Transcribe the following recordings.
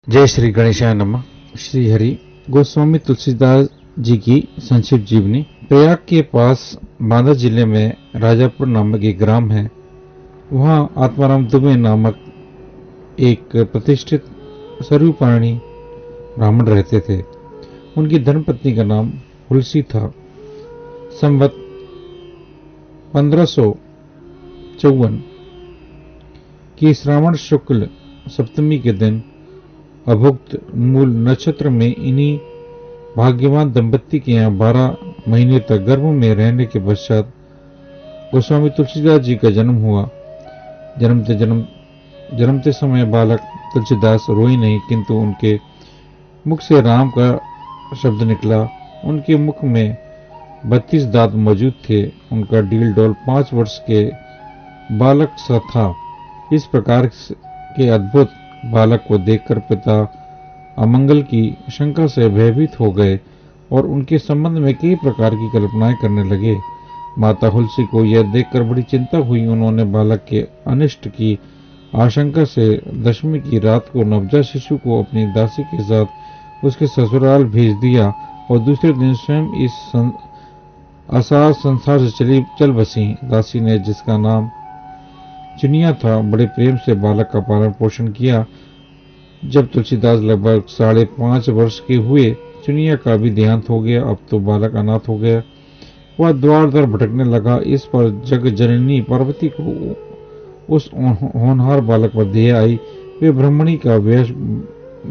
जय श्री गणेशाय नमः। श्री हरि गोस्वामी तुलसीदास जी की संक्षिप्त जीवनी। प्रयाग के पास बांदा जिले में राजापुर नामक एक ग्राम है। वहां आत्माराम दुबे नामक एक प्रतिष्ठित सर्वपाणी ब्राह्मण रहते थे। उनकी धर्मपत्नी का नाम हुलसी था। संवत 1554 की श्रावण शुक्ल सप्तमी के दिन अभुक्त मूल नक्षत्र में इन्हीं भाग्यवान दंपत्ति के यहाँ 12 महीने तक गर्भ में रहने के पश्चात गोस्वामी तुलसीदास जी का जन्म हुआ। जन्मते समय बालक तुलसीदास रोई नहीं, किंतु उनके मुख से राम का शब्द निकला। उनके मुख में 32 दांत मौजूद थे। उनका डील डोल 5 वर्ष के बालक सा था। इस प्रकार के अद्भुत बालक को देखकर पिता अमंगल की शंका से भयभीत हो गए और उनके संबंध में कई प्रकार की कल्पनाएं करने लगे। माता हुलसी को यह देखकर बड़ी चिंता हुई। उन्होंने बालक के अनिष्ट की आशंका से दशमी की रात को नवजात शिशु को अपनी दासी के साथ उसके ससुराल भेज दिया और दूसरे दिन स्वयं इस असार संसार से चल बसी। दासी ने, जिसका नाम चुनिया था, बड़े प्रेम से बालक का पालन पोषण किया। जब तुलसीदास लगभग 5.5 वर्ष के हुए, चुनिया का भी देहांत हो गया। अब तो बालक अनाथ हो गया। वह द्वार द्वार भटकने लगा। इस पर जग जननी पार्वती को उस होनहार बालक पर दया आई। वे ब्राह्मणी का वेश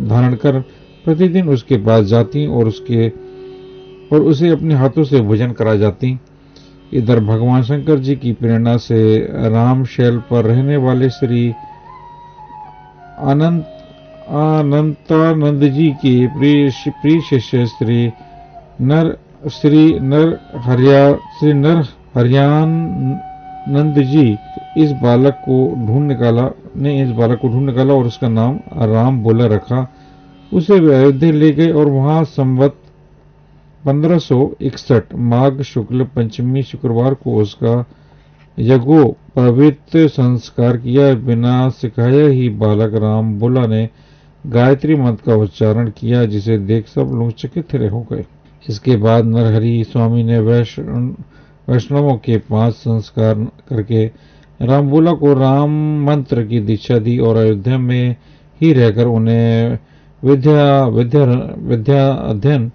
धारण कर प्रतिदिन उसके पास जाती और उसे अपने हाथों से भोजन करा जाती। इधर भगवान शंकर जी की प्रेरणा से रामशैल पर रहने वाले श्री अनंतानंद जी के प्रिय शिष्य श्री नर हरियानंद जी इस बालक को ढूंढ निकाला और उसका नाम राम बोला रखा। उसे वे अयोध्या ले गए और वहां संवत 1561 माघ शुक्ल पंचमी शुक्रवार को उसका यज्ञोपवीत संस्कार किया। बिना सिखाए ही बालक राम बोला ने गायत्री मंत्र का उच्चारण किया, जिसे देख सब लोग चकित हो गए। इसके बाद नरहरि स्वामी ने वैष्णवों के 5 संस्कार करके रामबोला को राम मंत्र की दीक्षा दी और अयोध्या में ही रहकर उन्हें विद्या अध्ययन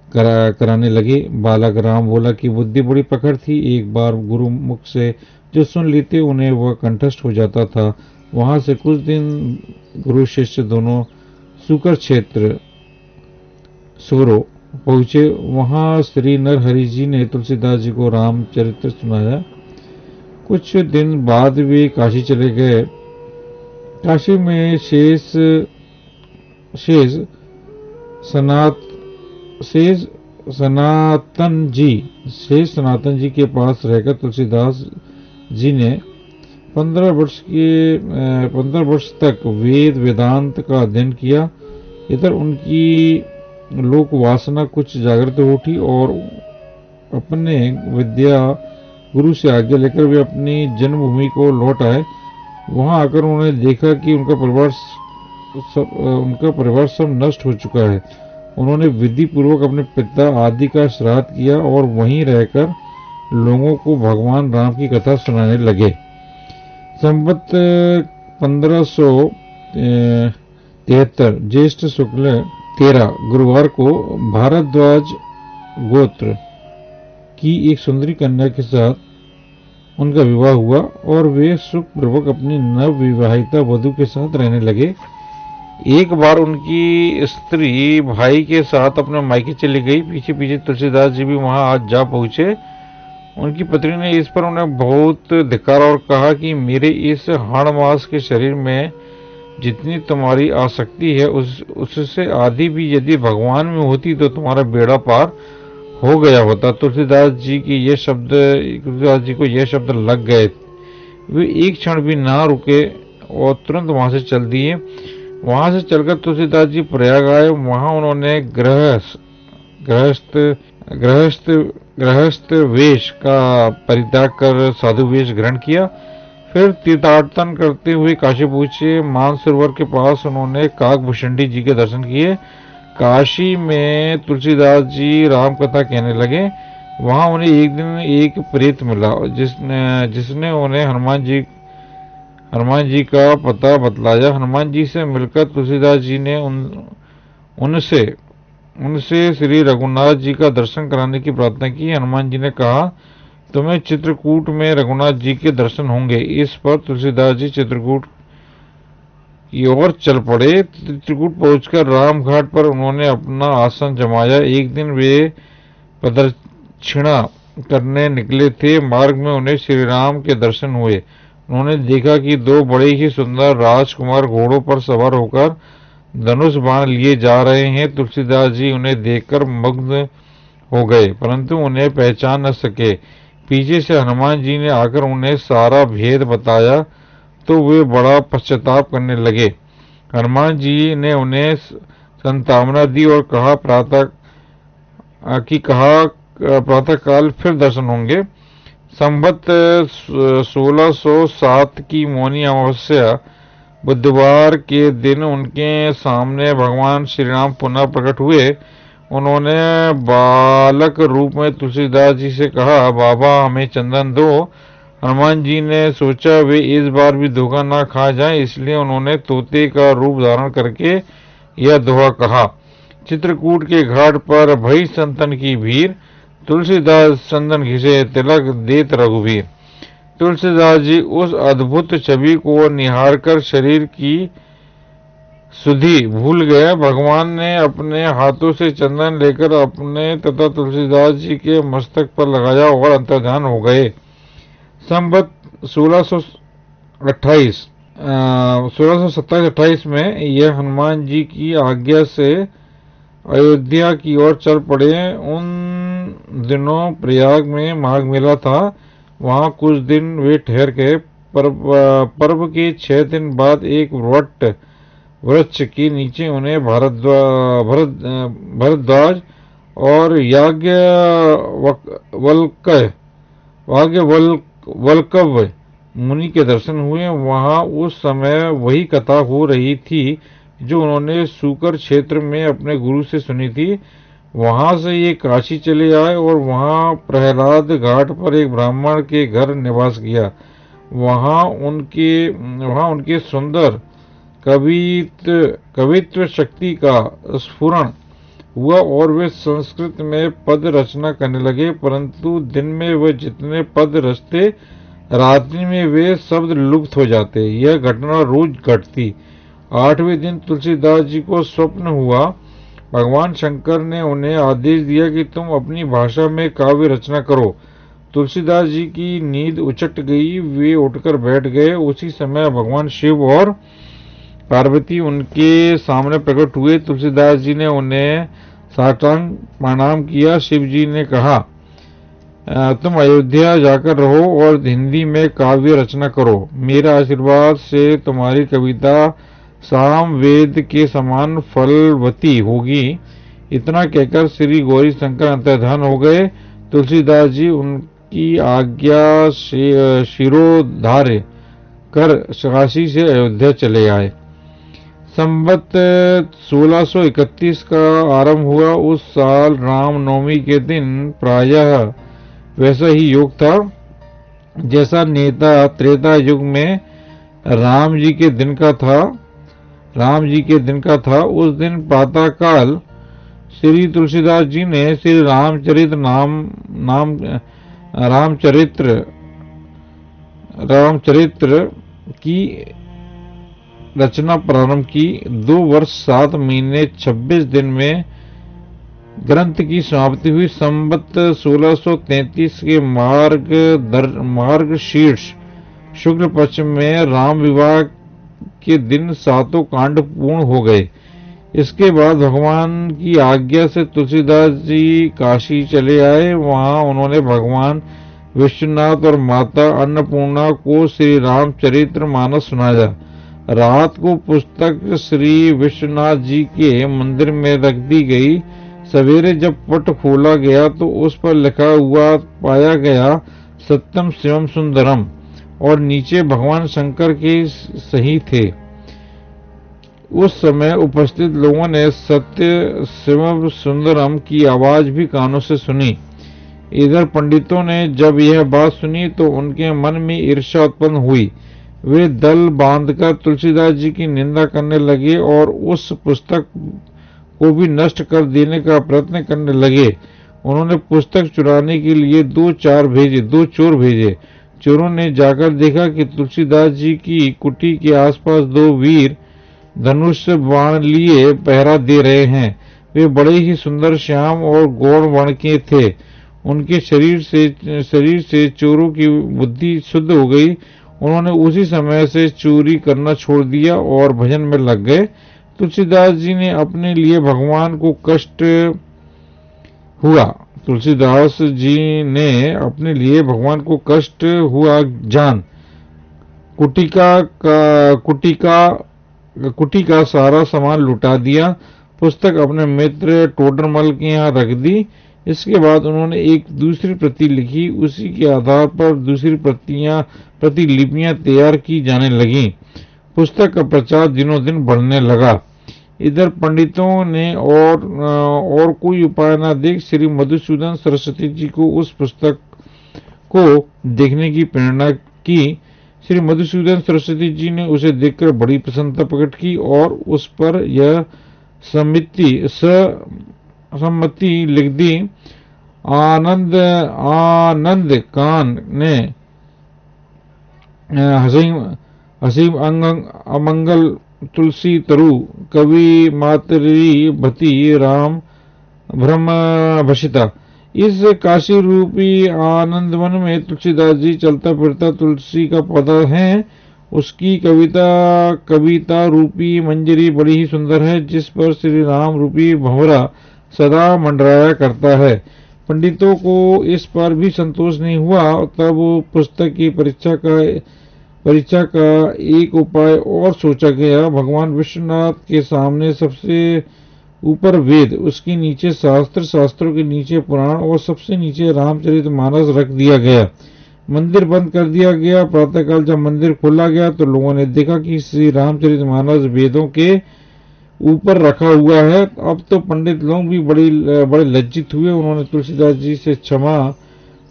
कराने लगे। बालक रामबोला की बुद्धि बड़ी प्रखर थी। एक बार गुरु मुख से जो सुन लेते उन्हें वह कंठस्थ हो जाता था। वहां से कुछ दिन गुरु शिष्य दोनों सुकर क्षेत्र सोरो पहुंचे। वहां श्री नरहरि जी ने तुलसीदास जी को रामचरित्र सुनाया। कुछ दिन बाद वे काशी चले गए। काशी में शेष सनातन जी के पास रहकर तुलसीदास जी ने 15 वर्ष तक वेद वेदांत का अध्ययन किया। इधर उनकी लोक वासना कुछ जागृत उठी और अपने विद्या गुरु से आज्ञा लेकर वे अपनी जन्मभूमि को लौट आए। वहां आकर उन्होंने देखा कि उनका परिवार सब नष्ट हो चुका है। उन्होंने विधि पूर्वक अपने पिता आदि का श्राद्ध किया और वहीं रहकर लोगों को भगवान राम की कथा सुनाने लगे। संवत 1573 ज्येष्ठ शुक्ल 13 गुरुवार को भारद्वाज गोत्र की एक सुंदरी कन्या के साथ उनका विवाह हुआ और वे सुखपूर्वक अपनी नव विवाहिता वधू के साथ रहने लगे। एक बार उनकी स्त्री भाई के साथ अपने मायके चली गई। पीछे पीछे तुलसीदास जी भी वहां आज जा पहुंचे। उनकी पत्नी ने इस पर उन्हें बहुत धिक्कारा और कहा कि मेरे इस हाड़ मास के शरीर में जितनी तुम्हारी आसक्ति है उससे आधी भी यदि भगवान में होती तो तुम्हारा बेड़ा पार हो गया होता। तुलसीदास जी को यह शब्द लग गए। वे एक क्षण भी ना रुके और तुरंत वहां से चल दिए। वहां से चलकर तुलसीदास जी प्रयाग आए। वहां उन्होंने गृहस्थ वेश का परित्याग कर साधु वेश ग्रहण किया। फिर तीर्थाटन करते हुए काशी पहुंचे। मानसरोवर के पास उन्होंने काकभूषणी जी के दर्शन किए। काशी में तुलसीदास जी राम कथा कहने लगे। वहां उन्हें एक दिन एक प्रेत मिला जिसने जिसने उन्हें हनुमान जी का पता बतलाया। हनुमान जी से मिलकर तुलसीदास जी ने उनसे उनसे श्री रघुनाथ जी का दर्शन कराने की प्रार्थना की। हनुमान जी ने कहा, तुम्हें चित्रकूट में रघुनाथ जी के दर्शन होंगे। इस पर तुलसीदास जी चित्रकूट की ओर चल पड़े। चित्रकूट पहुंचकर रामघाट पर उन्होंने अपना आसन जमाया। एक दिन वे प्रदक्षिणा करने निकले थे। मार्ग में उन्हें श्री राम के दर्शन हुए। उन्होंने देखा कि दो बड़े ही सुंदर राजकुमार घोड़ों पर सवार होकर धनुष बाण लिए जा रहे हैं। तुलसीदास जी उन्हें देखकर मग्न हो गए, परंतु उन्हें पहचान न सके। पीछे से हनुमान जी ने आकर उन्हें सारा भेद बताया तो वे बड़ा पश्चाताप करने लगे। हनुमान जी ने उन्हें संतावना दी और कहा प्रातः काल फिर दर्शन होंगे। संवत 1607 की मौनी अमावस्या बुधवार के दिन उनके सामने भगवान श्री राम पुनः प्रकट हुए। उन्होंने बालक रूप में तुलसीदास जी से कहा, बाबा हमें चंदन दो। हनुमान जी ने सोचा वे इस बार भी धोखा ना खा जाएं, इसलिए उन्होंने तोते का रूप धारण करके यह दोहा कहा। चित्रकूट के घाट पर भई संतन की भीड़, तुलसीदास चंदन घिसे तिलक देत रघुवीर। तुलसीदास जी उस अद्भुत छवि को निहारकर शरीर की सुधि भूल गए। भगवान ने अपने हाथों से चंदन लेकर अपने तथा तुलसीदास जी के मस्तक पर लगाया और अंतर्ध्यान हो गए। संवत 1627-28 में यह हनुमान जी की आज्ञा से अयोध्या की ओर चल पड़े। उन दिनों प्रयाग में माघ मेला था। वहां कुछ दिन वे ठहर गए। पर्व के 6 दिन बाद एक वट वृक्ष के नीचे उन्हें भरद्वाज और याज्ञवल्क्य मुनि के दर्शन हुए। वहां उस समय वही कथा हो रही थी जो उन्होंने सूकर क्षेत्र में अपने गुरु से सुनी थी। वहां से ये काशी चले आए और वहां प्रहलाद घाट पर एक ब्राह्मण के घर निवास किया। वहां उनके सुंदर कवित्व शक्ति का स्फुरण हुआ और वे संस्कृत में पद रचना करने लगे, परंतु दिन में वे जितने पद रचते, रात्रि में वे शब्द लुप्त हो जाते। यह घटना रोज घटती। 8वें दिन तुलसीदास जी को स्वप्न हुआ। भगवान शंकर ने उन्हें आदेश दिया कि तुम अपनी भाषा में काव्य रचना करो। तुलसीदास जी की नींद उचट गई। वे उठकर बैठ गए। उसी समय भगवान शिव और पार्वती उनके सामने प्रकट हुए। तुलसीदास जी ने उन्हें साष्टांग प्रणाम किया। शिव जी ने कहा, तुम अयोध्या जाकर रहो और हिंदी में काव्य रचना करो। मेरा आशीर्वाद से तुम्हारी कविता साम वेद के समान फलवती होगी। इतना कहकर श्री गौरी शंकर अंतर्धान हो गए। तुलसीदास जी उनकी आज्ञा शिरोधार्य कर काशी से अयोध्या चले आए। संवत 1631 का आरंभ हुआ। उस साल रामनवमी के दिन प्रायः वैसा ही योग था जैसा त्रेता युग में राम जी के दिन का था। उस दिन प्रातः काल श्री तुलसीदास जी ने श्री रामचरित्र की रचना प्रारंभ की। 2 वर्ष 7 महीने 26 दिन में ग्रंथ की समाप्ति हुई। संवत 1633 के मार्गशीर्ष शुक्ल पक्ष में राम विवाह के दिन 7 कांड पूर्ण हो गए। इसके बाद भगवान की आज्ञा से तुलसीदास जी काशी चले आए। वहां उन्होंने भगवान विश्वनाथ और माता अन्नपूर्णा को श्री रामचरित्र मानस सुनाया। रात को पुस्तक श्री विश्वनाथ जी के मंदिर में रख दी गई। सवेरे जब पट खोला गया तो उस पर लिखा हुआ पाया गया, सत्यम शिवम सुंदरम। और नीचे भगवान शंकर के सही थे। उस समय उपस्थित लोगों ने सत्य शिव सुंदरम की आवाज भी कानों से सुनी। इधर पंडितों ने जब यह बात सुनी तो उनके मन में ईर्ष्या उत्पन्न हुई। वे दल बांधकर तुलसीदास जी की निंदा करने लगे और उस पुस्तक को भी नष्ट कर देने का प्रयत्न करने लगे। उन्होंने पुस्तक चुराने के लिए दो चोर भेजे। चोरों ने जाकर देखा कि तुलसीदास जी की कुटी के आसपास दो वीर धनुष बाण लिए पहरा दे रहे हैं। वे बड़े ही सुंदर श्याम और गौड़ वर्ण के थे। उनके शरीर से चोरों की बुद्धि शुद्ध हो गई। उन्होंने उसी समय से चोरी करना छोड़ दिया और भजन में लग गए। तुलसीदास जी ने अपने लिए भगवान को कष्ट हुआ जान कुटी का सारा सामान लुटा दिया। पुस्तक अपने मित्र टोडरमल के यहाँ रख दी। इसके बाद उन्होंने एक दूसरी प्रति लिखी। उसी के आधार पर दूसरी प्रतिलिपियां तैयार की जाने लगी। पुस्तक का प्रचार दिनों दिन बढ़ने लगा। इधर पंडितों ने और कोई उपाय न देख श्री मधुसूदन सरस्वती जी को उस पुस्तक को देखने की प्रेरणा की। श्री मधुसूदन सरस्वती जी ने उसे देखकर बड़ी प्रसन्नता प्रकट की और उस पर यह सम्मति लिख दी। आनंद कान ने हसीम अमंगल तुलसी तरु कवि मातरी भति राम ब्रह्म भषिता। इस काशी रूपी आनंदवन में तुलसीदास जी चलता फिरता तुलसी का पौधा है। उसकी कविता रूपी मंजरी बड़ी ही सुंदर है, जिस पर श्री राम रूपी भंवरा सदा मंडराया करता है। पंडितों को इस पर भी संतोष नहीं हुआ। तब पुस्तक की परीक्षा का एक उपाय और सोचा गया। भगवान विश्वनाथ के सामने सबसे ऊपर वेद, उसके नीचे शास्त्र, शास्त्रों के नीचे पुराण और सबसे नीचे रामचरितमानस रख दिया गया। मंदिर बंद कर दिया गया। प्रातःकाल जब मंदिर खोला गया तो लोगों ने देखा कि श्री रामचरितमानस वेदों के ऊपर रखा हुआ है। अब तो पंडित लोग भी बड़े लज्जित हुए। उन्होंने तुलसीदास जी से क्षमा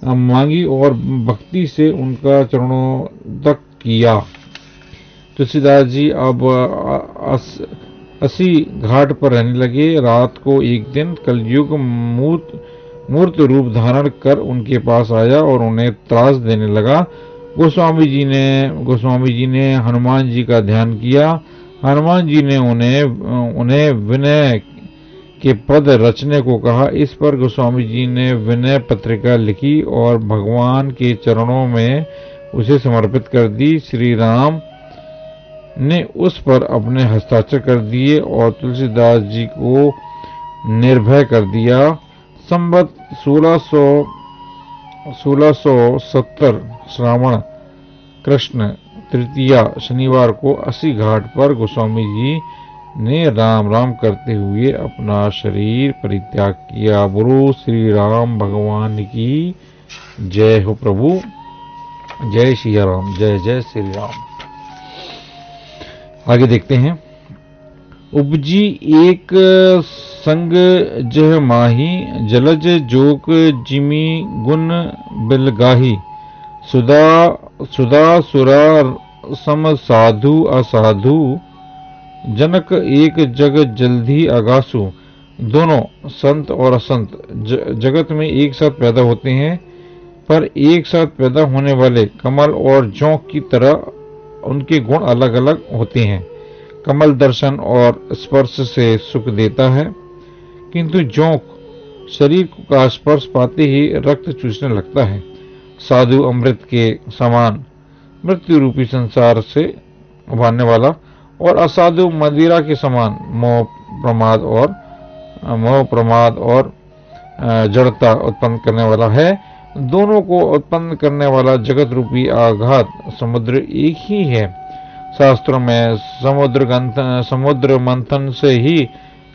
मांगी और भक्ति से उनका चरणोदक किया। तुलसीदास जी अब अस्सी घाट पर रहने लगे। रात को एक दिन कलयुग मूर्त रूप धारण कर उनके पास आया और उन्हें त्रास देने लगा। गोस्वामी जी ने हनुमान जी का ध्यान किया। हनुमान जी ने उन्हें विनय के पद रचने को कहा। इस पर गोस्वामी जी ने विनय पत्रिका लिखी और भगवान के चरणों में उसे समर्पित कर दी। श्री राम ने उस पर अपने हस्ताक्षर कर दिए और तुलसीदास जी को निर्भय कर दिया। संवत 1670 श्रावण कृष्ण तृतीया शनिवार को अस्सी घाट पर गोस्वामी जी ने राम राम करते हुए अपना शरीर परित्याग किया। बोलो श्री राम भगवान की जय हो। प्रभु जय श्री राम, जय जय श्री राम। आगे देखते हैं। उपजी एक संग जह माही, जलज जोक जिमी गुण बिलगाही। सुधा सुरा सम साधु असाधु, जनक एक जग जल्दी अगासु। दोनों संत और असंत जगत में एक साथ पैदा होते हैं, पर एक साथ पैदा होने वाले कमल और जोंक की तरह उनके गुण अलग अलग होते हैं। कमल दर्शन और स्पर्श से सुख देता है, किंतु जोंक शरीर का स्पर्श पाते ही रक्त चूसने लगता है। साधु अमृत के समान मृत्यु रूपी संसार से उभारने वाला, और असाधु मदिरा के समान मोह प्रमाद और जड़ता उत्पन्न करने वाला है। दोनों को उत्पन्न करने वाला जगत रूपी आघात समुद्र एक ही है। शास्त्रों में समुद्र मंथन से ही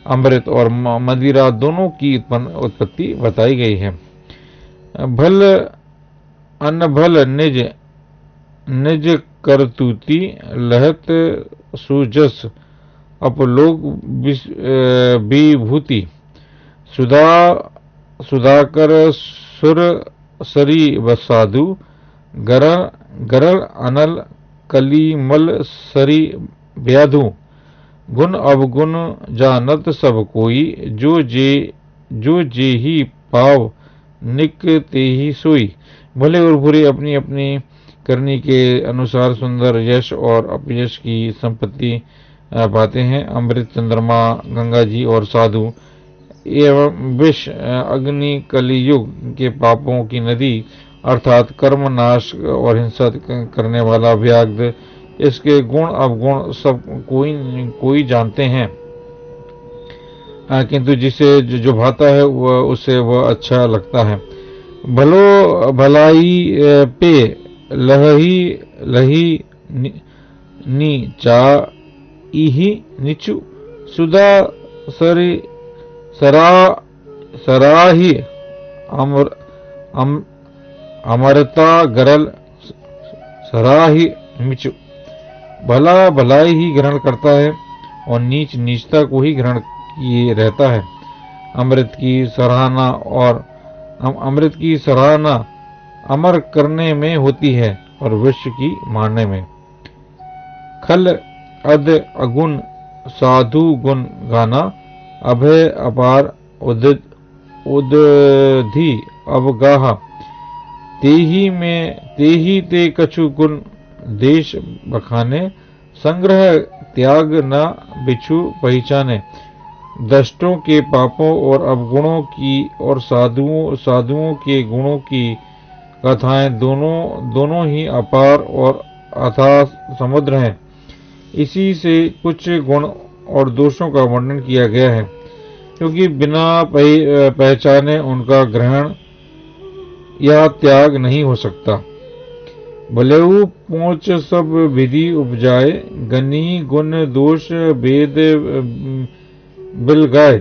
अमृत और मदिरा दोनों की उत्पत्ति बताई गई है। भल निज निज करतूती लहत सुजस अपलोक विभूति सुधा सुधाकर सुर सरी साधु गरल गरल अनल कलीमल सरी व्याधु गुण अवगुण जानत सब कोई जो जे ही पाव निक ते ही सोई। भले और बुरे अपनी अपनी करनी के अनुसार सुंदर यश और अपयश की संपत्ति पाते हैं। अमृत, चंद्रमा, गंगा जी और साधु एवं विष अग्नि कलियुग के पापों की नदी अर्थात कर्म नाश और हिंसा करने वाला व्याघ्र, इसके गुण अवगुण सब कोई जानते हैं, किंतु जिसे जो भाता है उसे वह अच्छा लगता है। भलो भलाई पे लही लही नीचा इही नीचू सुधा सरी सराही अमरता गरल सराही मिचु। भला भलाई ही ग्रहण करता है और नीच नीचता को ही ग्रहण किए रहता है। अमृत की सराहना अमर करने में होती है और विश्व की मारने में। खल अद अगुण साधु गुण गाना अभय अपार उदधि अवगाह तेही ते कछु गुण देश बखाने संग्रह त्याग न बिछु पहचाने। दष्टों के पापों और अवगुणों की और साधुओं के गुणों की कथाएं दोनों ही अपार और अथाह समुद्र हैं। इसी से कुछ गुण और दोषों का वर्णन किया गया है, क्योंकि बिना पहचाने उनका ग्रहण या त्याग नहीं हो सकता। भलेहु पोंच सब विधि उपजाए गनी गुण दोष वेद बिलगाए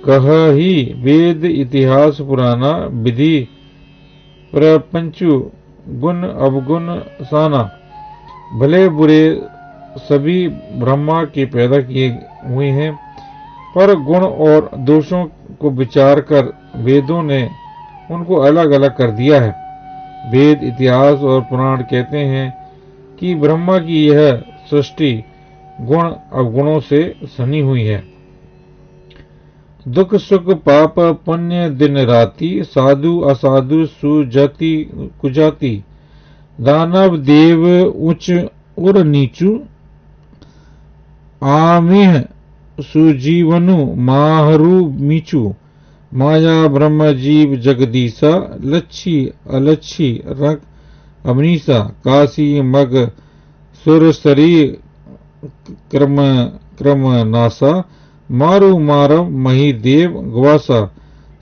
कही वेद इतिहास पुराना विधि प्रपंचु गुण अवगुण साना। भले बुरे सभी ब्रह्मा के पैदा किए हुए हैं, पर गुण और दोषों को विचार कर वेदों ने उनको अलग अलग कर दिया है। वेद, इतिहास और पुराण कहते हैं कि ब्रह्मा की यह सृष्टि गुण अवगुणों से सनी हुई है। दुख सुख पाप पुण्य दिन राति साधु असाधु सुजाति कुजाति दानव देव उच्च और नीचू आमिह सुजीवनु माहरू मीचू माया ब्रह्म जीव जगदीसा लच्छी अलच्छी रक अवनीसा काशी मग सुरसरी क्रम नासा मारु मारव मही देव ग्वासा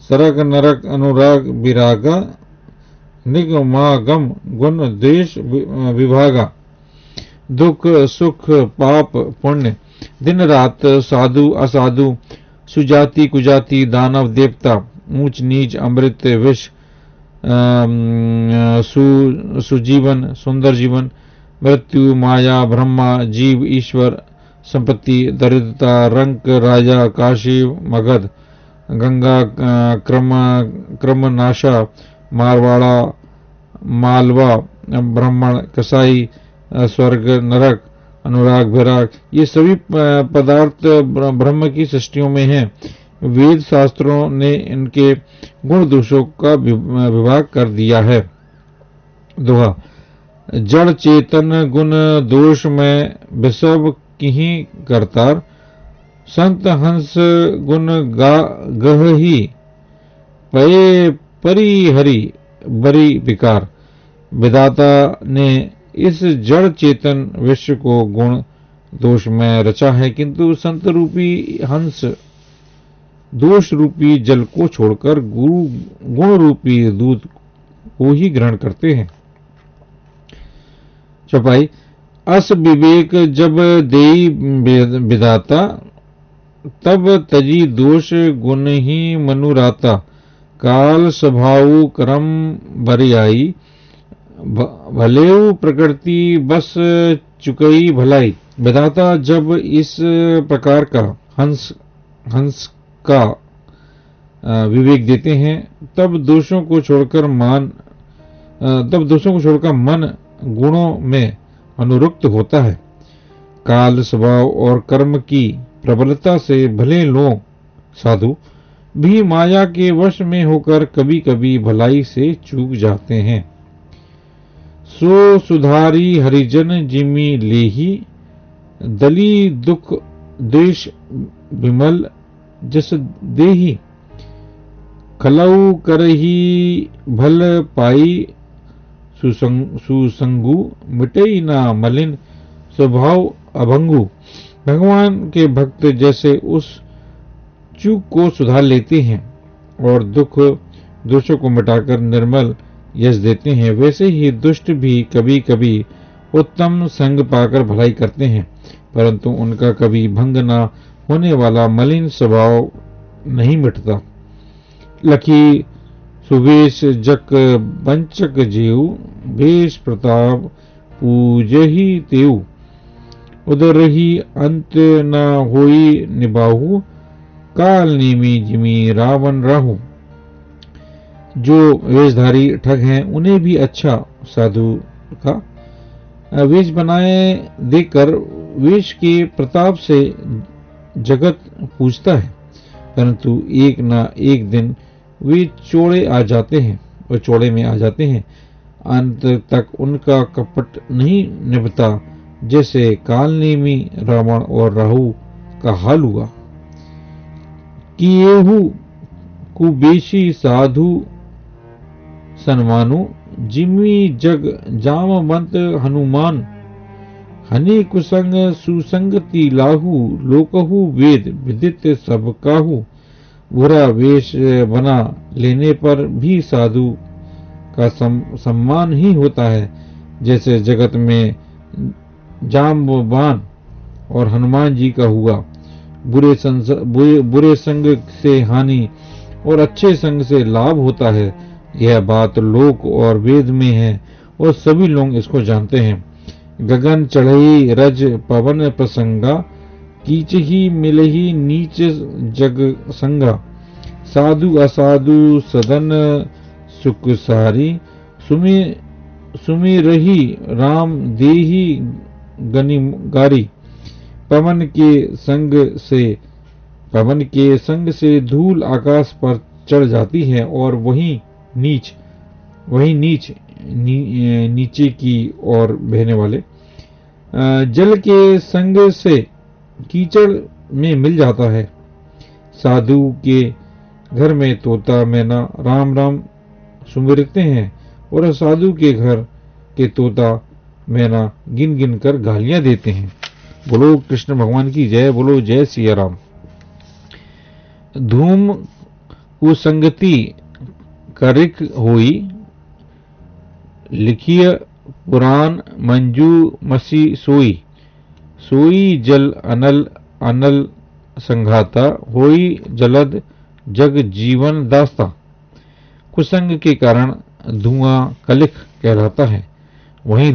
सरग नरक अनुराग विरागा निगमागम गुण देश विभागा। दुख सुख पाप पुण्य दिन रात साधु असाधु सुजाति कुजाति दानव देवता ऊंच नीच अमृत विष सुजीवन सुंदर जीवन मृत्यु माया ब्रह्मा जीव ईश्वर संपत्ति दरिद्रता रंक राजा काशी मगध गंगा क्रम नाशा मारवाड़ा मालवा ब्राह्मण कसाई स्वर्ग नरक अनुराग विराग, ये सभी पदार्थ ब्रह्म की सृष्टियों में हैं। वेद शास्त्रों ने इनके गुण दोषों का विभाग कर दिया है। दोहा जड़ चेतन गुण दोष में विसव किही करतार संत हंस गुण गही पये परिहरि बरी विकार। विधाता ने इस जड़ चेतन विश्व को गुण दोष में रचा है, किंतु संत रूपी हंस दोष रूपी जल को छोड़कर गुण रूपी दूध को ही ग्रहण करते हैं। चौपाई अस विवेक जब देई विधाता तब तजी दोष गुण ही मनुराता। काल स्वभाव क्रम बरियाई भलेऊ प्रकृति बस चुकई भलाई। विधाता जब इस प्रकार का हंस हंस का विवेक देते हैं तब दोषों को छोड़कर मन गुणों में अनुरक्त होता है। काल स्वभाव और कर्म की प्रबलता से भले लोग साधु भी माया के वश में होकर कभी कभी भलाई से चूक जाते हैं। सो सुधारी हरिजन जिमि लेही, दली दुख देश विमल जस देही। खलऊ करही भल पाई सुसंगु, मिटई ना मलिन स्वभाव अभंगु। भगवान के भक्त जैसे उस चूक को सुधार लेते हैं और दोषों को मिटाकर निर्मल यश देते हैं, वैसे ही दुष्ट भी कभी कभी उत्तम संग पाकर भलाई करते हैं, परंतु उनका कभी भंग न होने वाला मलिन स्वभाव नहीं मिटता। लखी सुवेश जक बंचक जीव, भेष प्रताप पूजही तेऊ। उधर ही अंत न होई निबाहु, काल नेमी जिमी रावण राहु। जो वेशधारी ठग हैं उन्हें भी अच्छा साधु का वेश बनाए देकर वेश के प्रताप से जगत पूजता है, परंतु एक न एक दिन वे चोड़े में आ जाते हैं। अंत तक उनका कपट नहीं निभता, जैसे कालनेमी रावण और राहु का हाल हुआ। किएहु कुबेशी साधु सन्मानु, जिमी जग जामवंत हनुमान। हनि कुसंग सुसंगति लाहु, लोकहु वेद विदित सब काहू। बुरा वेश बना लेने पर भी साधु का सम्मान ही होता है, जैसे जगत में जाम्बवान और हनुमान जी का हुआ। बुरे संग से हानि और अच्छे संग से लाभ होता है, यह बात लोक और वेद में है और सभी लोग इसको जानते हैं। गगन चढ़ई रज पवन प्रसंगा, कीच ही मिलही नीच जग संगा। साधु असाधु सदन सुख सारी, सुमि रही राम देही गनिगारी। पवन के संग से धूल आकाश पर चढ़ जाती है और वही नीचे की ओर बहने वाले जल के संग से कीचड़ में मिल जाता है। साधु के घर में तोता मैना राम राम सुमिरते हैं और असाधु के घर के तोता मैना गिन गिन कर गालियां देते हैं। बोलो कृष्ण भगवान की जय, बोलो जय सिया राम। धूम कुसंगति करिक होई, लिखिय पुराण मंजू मसी सोई। सोई जल अनल अनल संघाता, होई जलद जग जीवन दास्ता। कुसंग के कारण धुआं कलिक कहलाता है, वही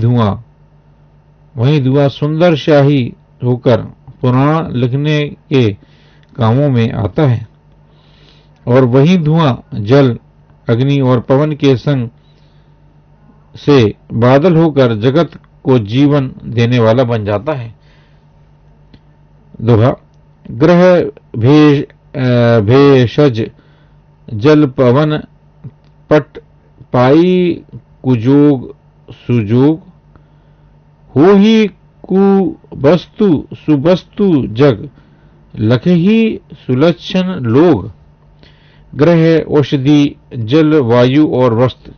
धुआं सुंदर शाही होकर पुराण लिखने के कामों में आता है, और वही धुआं जल अग्नि और पवन के संग से बादल होकर जगत को जीवन देने वाला बन जाता है। दोहा। ग्रह भेषज जल पवन पट पाई, कुजोग सुजोग। हो ही कुवस्तु सुवस्तु जग, लखही सुलक्षण लोग। ग्रह औषधि जल वायु और वस्त्र,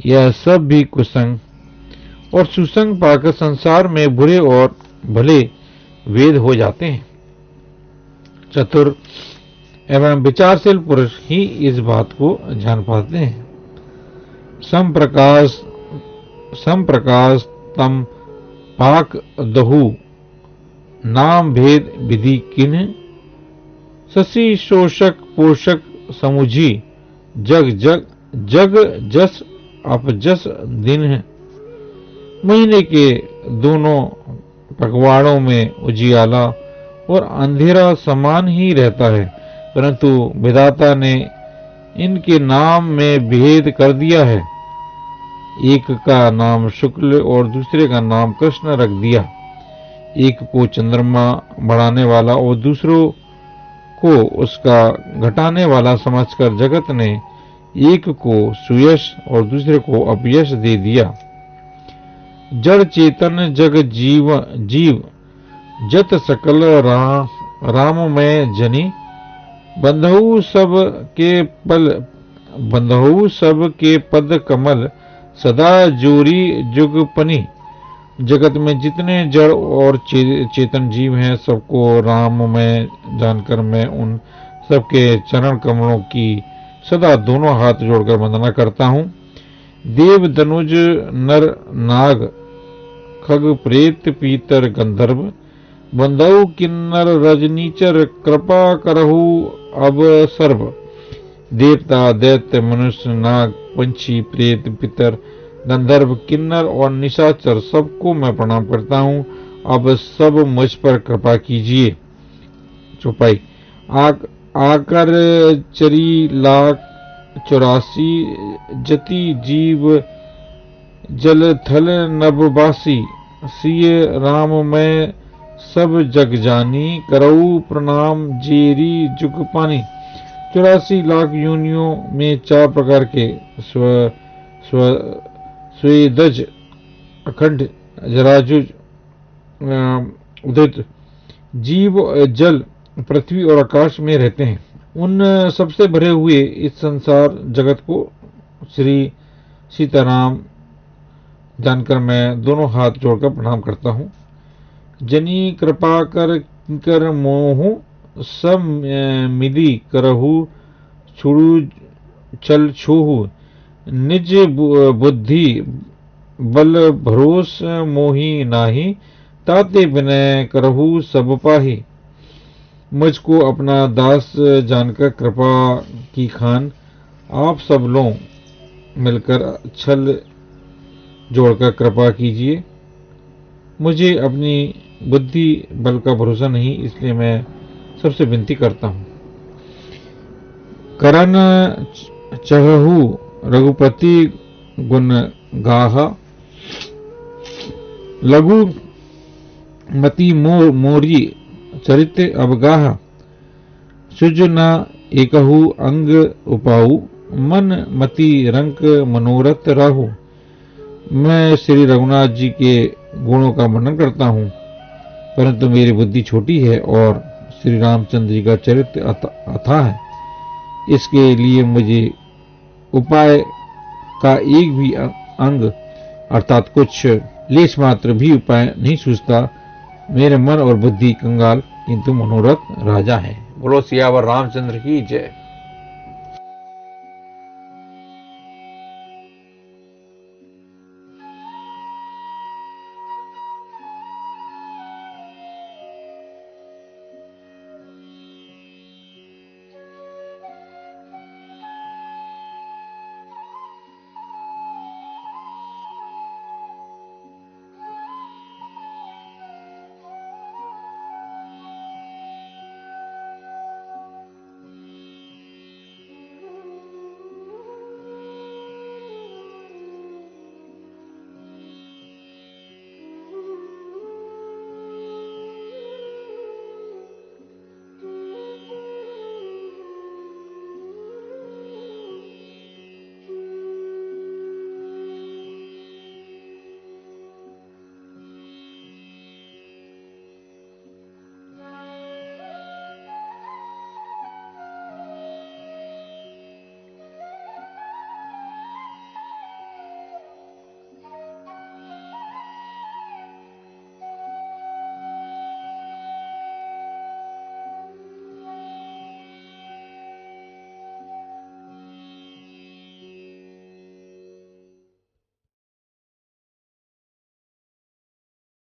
यह सब भी कुसंग और सुसंग पाकर संसार में बुरे और भले वेद हो जाते हैं। चतुर एवं विचारशील पुरुष ही इस बात को जान पाते हैं। समप्रकाश तम पाक दहु, नाम भेद विधि किन्ह। शशि शोषक पोषक समुझी, जग जस अपजस दिन है। महीने के दोनों पखवाड़ों में उजियाला और अंधेरा समान ही रहता है, परंतु विधाता ने इनके नाम में भेद कर दिया है। एक का नाम शुक्ल और दूसरे का नाम कृष्ण रख दिया। एक को चंद्रमा बढ़ाने वाला और दूसरों को उसका घटाने वाला समझकर जगत ने एक को सुयश और दूसरे को अपयश दे दिया। जड़ चेतन जग जीव जत सकल राम में जनी, बंधु सब के पद कमल सदा जोरी जुगपनी। जगत में जितने जड़ और चेतन जीव हैं, सबको राम में जानकर मैं उन सबके चरण कमलों की सदा दोनों हाथ जोड़कर वंदना करता हूँ। देव धनुज नर नाग खग प्रेत पीतर गंधर्व, बंधु किन्नर रजनीचर कृपा करहु अब सर्व। देवता दैत्य मनुष्य नाग पंछी प्रेत पितर गंधर्व किन्नर और निशाचर सबको मैं प्रणाम करता हूँ। अब सब मुझ पर कृपा कीजिए। चौपाई। आकर चरी लाख 84 जति जीव जल थल नभवासी, सिय राम मैं सब जग जानी, करऊ प्रणाम जेरी जुग पानी। 84 लाख योनियों में 4 प्रकार के स्वेदज अखंड जराजुज उदित जीव जल पृथ्वी और आकाश में रहते हैं। उन सबसे भरे हुए इस संसार जगत को श्री सीताराम जानकर मैं दोनों हाथ जोड़कर प्रणाम करता हूँ। जनी कृपा कर मोह सब मिदी करहु, छुड़ू चल छूहु, निज बुद्धि बल भरोस मोही नाही, ताते विनय करहु सब पाही। मुझको अपना दास जानकर कृपा की खान आप सब लोग मिलकर छल जोड़कर कृपा कीजिए। मुझे अपनी बुद्धि बल का भरोसा नहीं, इसलिए मैं सबसे विनती करता हूँ। करन चहु रघुपति गुण गाहा, लघु मति मोरी चरित्र अवगाह। सुज न एकहु अंग उपाऊ, मन मति रंक मनोरथ राहु। मैं श्री रघुनाथ जी के गुणों का वर्णन करता हूँ, परंतु मेरी बुद्धि छोटी है और श्री रामचंद्र जी का चरित्र अथाह है। इसके लिए मुझे उपाय का एक भी अंग अर्थात कुछ लेश मात्र भी उपाय नहीं सूझता। मेरे मन और बुद्धि कंगाल, किंतु मनोरथ राजा है। बोलो सियावर रामचंद्र की जय।